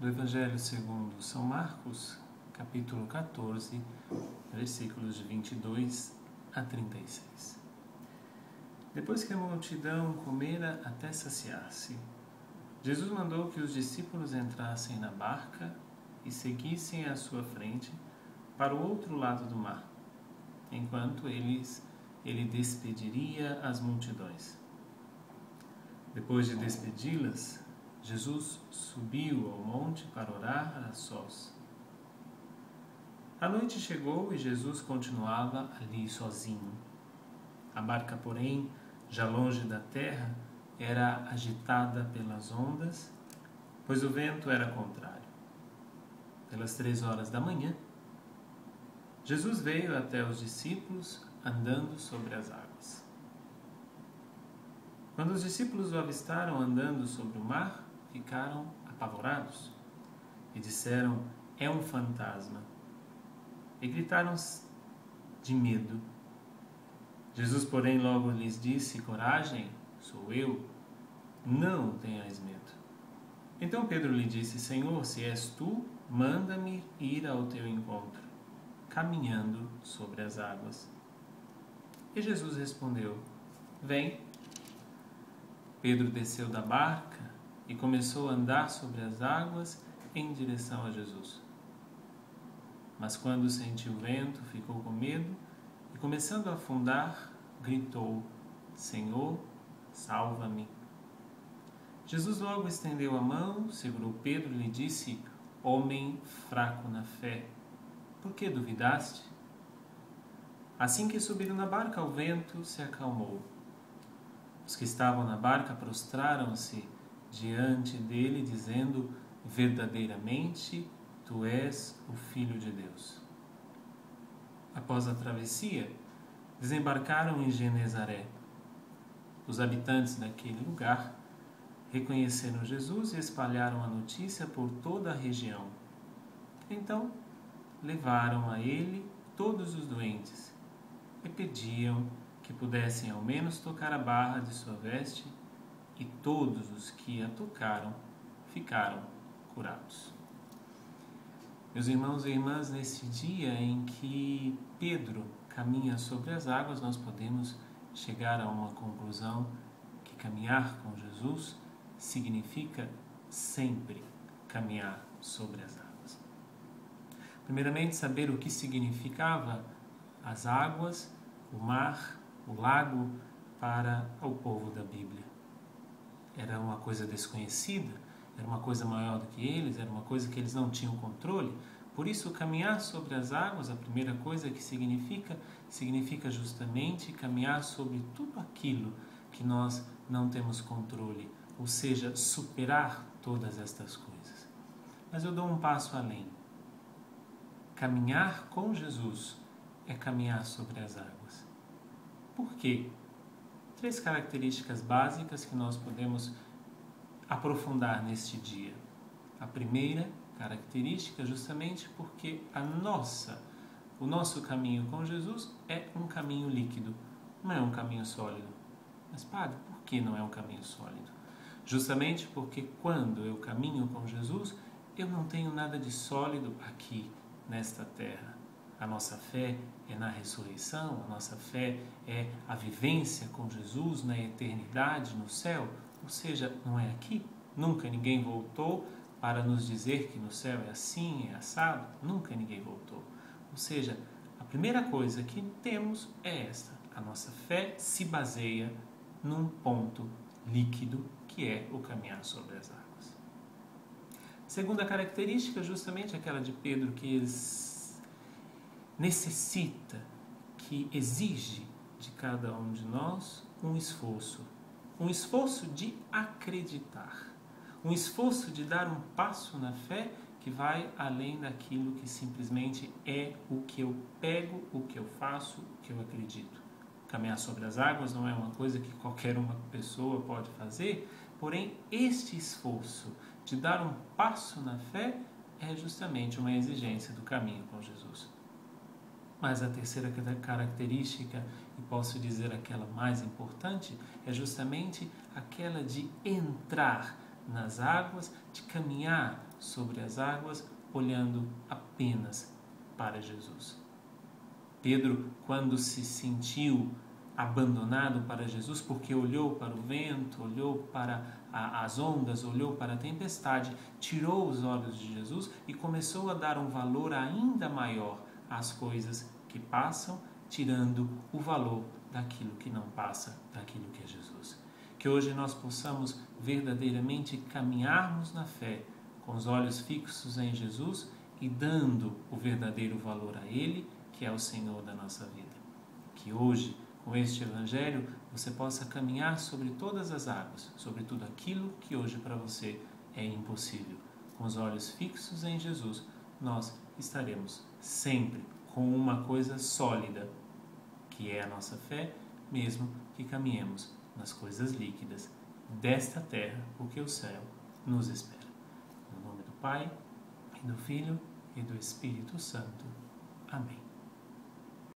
do Evangelho segundo São Marcos, capítulo 14, versículos de 22 a 36. Depois que a multidão comera até saciar-se, Jesus mandou que os discípulos entrassem na barca e seguissem à sua frente para o outro lado do mar, enquanto ele despediria as multidões. Depois de despedi-las, Jesus subiu ao monte para orar a sós. A noite chegou e Jesus continuava ali sozinho. A barca, porém, já longe da terra, era agitada pelas ondas, pois o vento era contrário. Pelas 3 horas da manhã, Jesus veio até os discípulos andando sobre as águas. Quando os discípulos o avistaram andando sobre o mar, ficaram apavorados e disseram: "É um fantasma!" E gritaram de medo. Jesus, porém, logo lhes disse: "Coragem, sou eu, não tenhais medo." Então Pedro lhe disse: "Senhor, se és tu, manda-me ir ao teu encontro, caminhando sobre as águas." E Jesus respondeu: "Vem." Pedro desceu da barca e começou a andar sobre as águas em direção a Jesus. Mas quando sentiu o vento, ficou com medo e, começando a afundar, gritou: "Senhor, salva-me." Jesus logo estendeu a mão, segurou Pedro e lhe disse: "Homem fraco na fé, por que duvidaste?" Assim que subiram na barca, o vento se acalmou. Os que estavam na barca prostraram-se diante dele, dizendo: "Verdadeiramente, tu és o Filho de Deus." Após a travessia, desembarcaram em Genezaré. Os habitantes daquele lugar reconheceram Jesus e espalharam a notícia por toda a região. Então, levaram a ele todos os doentes e pediam que pudessem ao menos tocar a barra de sua veste, e todos os que a tocaram ficaram curados. Meus irmãos e irmãs, nesse dia em que Pedro caminha sobre as águas, nós podemos chegar a uma conclusão que caminhar com Jesus significa sempre caminhar sobre as águas. Primeiramente, saber o que significava as águas, o mar, o lago para o povo da Bíblia. Era uma coisa desconhecida, era uma coisa maior do que eles, era uma coisa que eles não tinham controle. Por isso, caminhar sobre as águas, a primeira coisa que significa justamente caminhar sobre tudo aquilo que nós não temos controle, ou seja, superar todas estas coisas. Mas eu dou um passo além. Caminhar com Jesus é caminhar sobre as águas. Por quê? 3 características básicas que nós podemos aprofundar neste dia. A primeira característica é justamente porque o nosso caminho com Jesus é um caminho líquido, não é um caminho sólido. Mas, padre, por que não é um caminho sólido? Justamente porque quando eu caminho com Jesus, eu não tenho nada de sólido aqui nesta terra. A nossa fé é na ressurreição, a nossa fé é a vivência com Jesus na eternidade, no céu. Ou seja, não é aqui. Nunca ninguém voltou para nos dizer que no céu é assim, é assado. Nunca ninguém voltou. Ou seja, a primeira coisa que temos é esta. A nossa fé se baseia num ponto líquido, que é o caminhar sobre as águas. Segunda característica, justamente aquela de Pedro, que necessita, que exige de cada um de nós um esforço de acreditar, um esforço de dar um passo na fé que vai além daquilo que simplesmente é o que eu pego, o que eu faço, o que eu acredito. Caminhar sobre as águas não é uma coisa que qualquer uma pessoa pode fazer, porém este esforço de dar um passo na fé é justamente uma exigência do caminho com Jesus. Mas a terceira característica, e posso dizer aquela mais importante, é justamente aquela de entrar nas águas, de caminhar sobre as águas, olhando apenas para Jesus. Pedro, quando se sentiu abandonado para Jesus, porque olhou para o vento, olhou para as ondas, olhou para a tempestade, tirou os olhos de Jesus e começou a dar um valor ainda maior às coisas que passam, tirando o valor daquilo que não passa, daquilo que é Jesus. Que hoje nós possamos verdadeiramente caminharmos na fé, com os olhos fixos em Jesus e dando o verdadeiro valor a Ele, que é o Senhor da nossa vida. Que hoje, com este Evangelho, você possa caminhar sobre todas as águas, sobre tudo aquilo que hoje para você é impossível. Com os olhos fixos em Jesus, nós estaremos sempre com uma coisa sólida, que é a nossa fé, mesmo que caminhemos nas coisas líquidas desta terra, porque o céu nos espera. No nome do Pai, e do Filho, e do Espírito Santo. Amém.